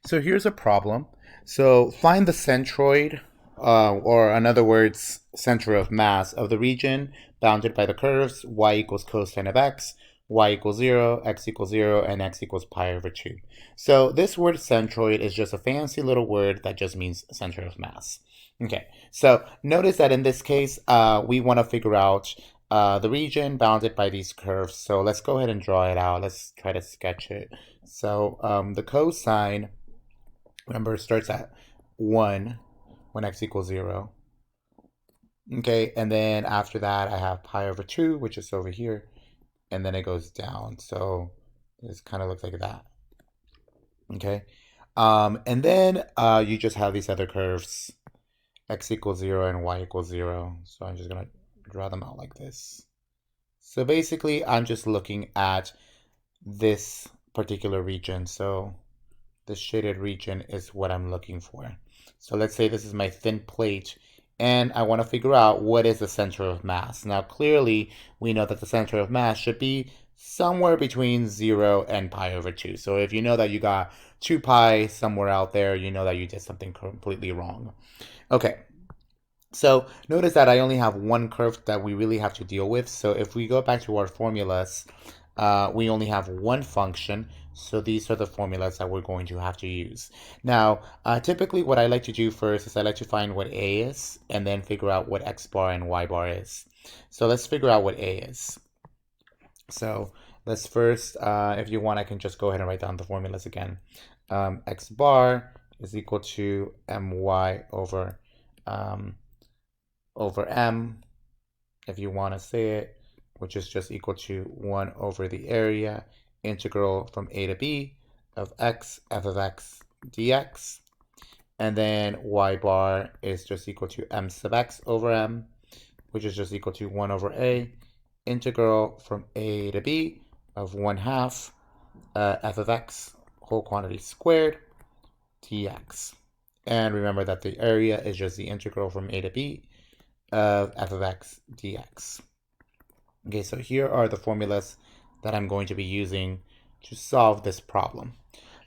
So here's a problem. So find the centroid, or in other words, center of mass of the region bounded by the curves y equals cosine of x, y equals 0, x equals 0, and x equals pi over 2. So this word centroid is just a fancy little word that just means center of mass. Okay, so notice that in this case, we want to figure out the region bounded by these curves. So let's go ahead and draw it out. Let's try to sketch it. So the cosine, remember, it starts at 1 when x equals 0. Okay, and then after that, I have pi over 2, which is over here, and then it goes down. So this kind of looks like that. Okay, and then you just have these other curves, x equals 0 and y equals 0. So I'm just going to draw them out like this. So basically, I'm just looking at this particular region. So the shaded region is what I'm looking for. So let's say this is my thin plate, and I want to figure out what is the center of mass. Now, clearly, we know that the center of mass should be somewhere between 0 and pi over 2. So if you know that you got 2 pi somewhere out there, you know that you did something completely wrong. Okay, so notice that I only have one curve that we really have to deal with. So if we go back to our formulas, we only have one function. So these are the formulas that we're going to have to use. Now, typically what I like to do first is I like to find what A is and then figure out what X bar and Y bar is. So let's figure out what A is. So let's first, if you want, I can just go ahead and write down the formulas again. X bar is equal to my over m, if you want to say it, which is just equal to 1 over the area integral from a to b of x f of x dx. And then y bar is just equal to m sub x over m, which is just equal to 1 over a integral from a to b of 1/2 f of x whole quantity squared dx. And remember that the area is just the integral from a to b of f of x dx. Okay, so here are the formulas that I'm going to be using to solve this problem.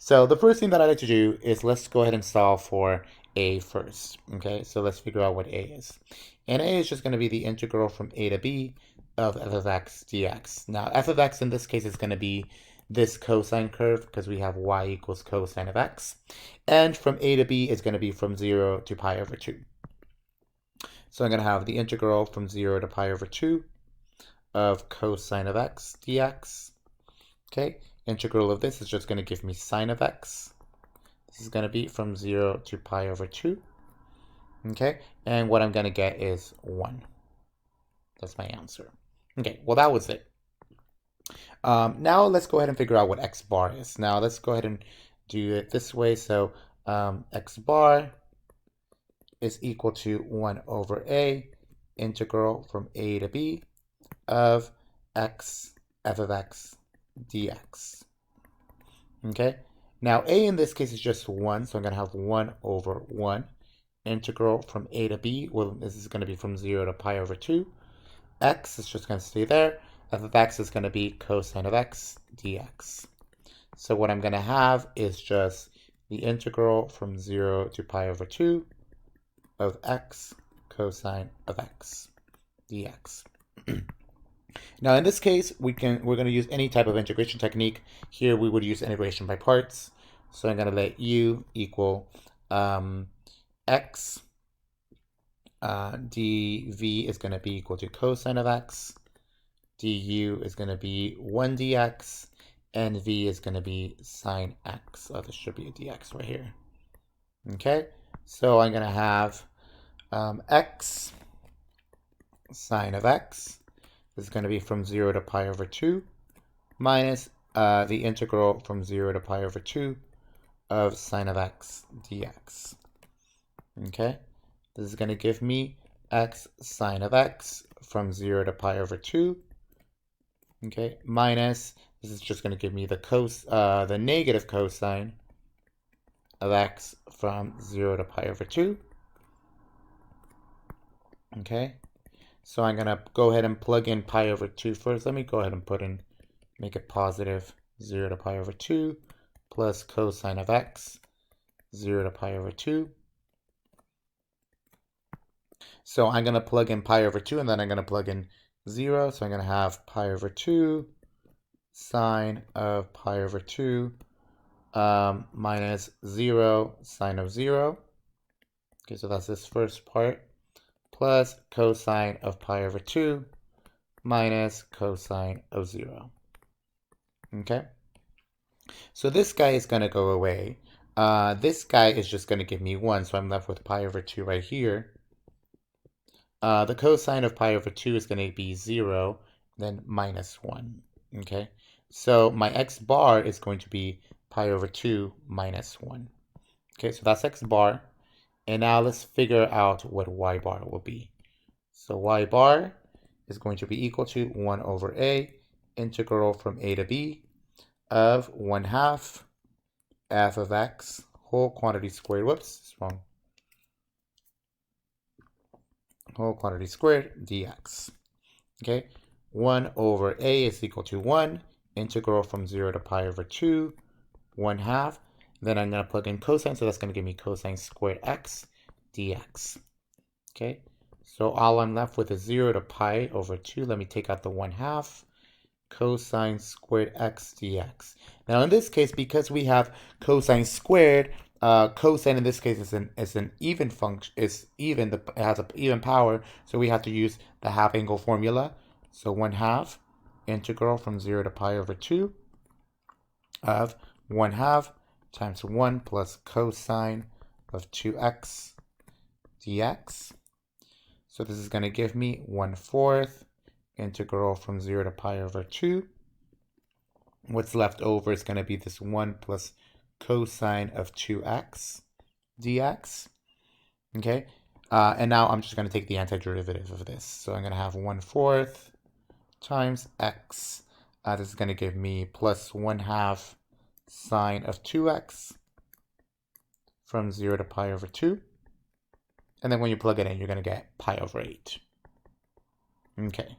So the first thing that I like to do is let's go ahead and solve for a first. Okay, so let's figure out what a is. And a is just going to be the integral from a to b of f of x dx. Now, f of x in this case is going to be this cosine curve because we have y equals cosine of x. And from a to b is going to be from 0 to pi over 2. So I'm going to have the integral from 0 to pi over 2 of cosine of x dx. Okay, integral of this is just going to give me sine of x. This is going to be from 0 to pi over 2. Okay, and what I'm going to get is 1. That's my answer. Okay, well, that was it. Now let's go ahead and figure out what x bar is. Now let's go ahead and do it this way. So x bar is equal to 1 over a integral from a to b of x f of x dx. Okay, now a in this case is just 1, so I'm going to have 1 over 1 integral from a to b. Well, this is going to be from 0 to pi over 2. X is just going to stay there. F of x is going to be cosine of x dx. So what I'm going to have is just the integral from 0 to pi over 2 of x cosine of x dx. Now in this case, we're going to use any type of integration technique. Here we would use integration by parts. So I'm going to let u equal x. dv is going to be equal to cosine of x. du is going to be 1 dx. And v is going to be sine x. Oh, this should be a dx right here. Okay, so I'm going to have x sine of x is going to be from 0 to pi over 2 minus the integral from 0 to pi over 2 of sine of x dx. Okay, this is going to give me x sine of x from 0 to pi over 2. Okay, minus, this is just going to give me the negative cosine of x from 0 to pi over 2. Okay, so I'm going to go ahead and plug in pi over 2 first. Let me go ahead and make it positive 0 to pi over 2 plus cosine of x 0 to pi over 2. So I'm going to plug in pi over 2, and then I'm going to plug in 0. So I'm going to have pi over 2 sine of pi over 2 minus 0 sine of 0. Okay, so that's this first part, plus cosine of pi over 2 minus cosine of 0. Okay, so this guy is going to go away. This guy is just going to give me 1, so I'm left with pi over 2 right here. The cosine of pi over 2 is going to be 0, then minus 1. Okay, so my x bar is going to be pi over 2 minus 1. Okay, so that's x bar. And now let's figure out what y bar will be. So y bar is going to be equal to 1 over a integral from a to b of 1/2 f of x whole quantity squared, whoops, it's wrong, whole quantity squared dx. Okay, 1 over a is equal to 1, integral from 0 to pi over 2, 1/2. Then I'm going to plug in cosine, so that's going to give me cosine squared x dx. Okay, so all I'm left with is 0 to pi over 2. Let me take out the 1/2. Cosine squared x dx. Now in this case, because we have cosine squared, cosine in this case is an even function, is even, it has an even power, so we have to use the half angle formula. So 1/2 integral from 0 to pi over 2 of 1/2 times 1 plus cosine of 2x dx. So this is going to give me 1/4 integral from 0 to pi over 2. What's left over is going to be this 1 plus cosine of 2x dx. Okay, and now I'm just going to take the antiderivative of this. So I'm going to have 1/4 times x. This is going to give me plus 1/2 sine of 2x from 0 to pi over 2. And then when you plug it in, you're going to get pi over 8. Okay.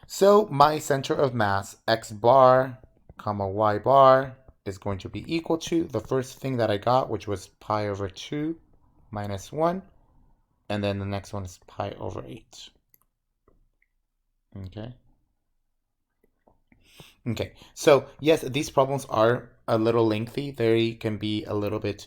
So my center of mass, x bar, comma y bar, is going to be equal to the first thing that I got, which was pi over 2 minus 1. And then the next one is pi over 8. Okay. Okay, so yes, these problems are a little lengthy. They can be a little bit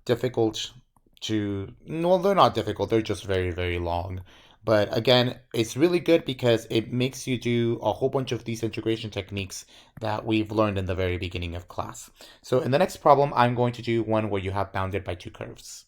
difficult to, well, they're not difficult, they're just very, very long. But again, it's really good because it makes you do a whole bunch of these integration techniques that we've learned in the very beginning of class. So in the next problem, I'm going to do one where you have bounded by two curves.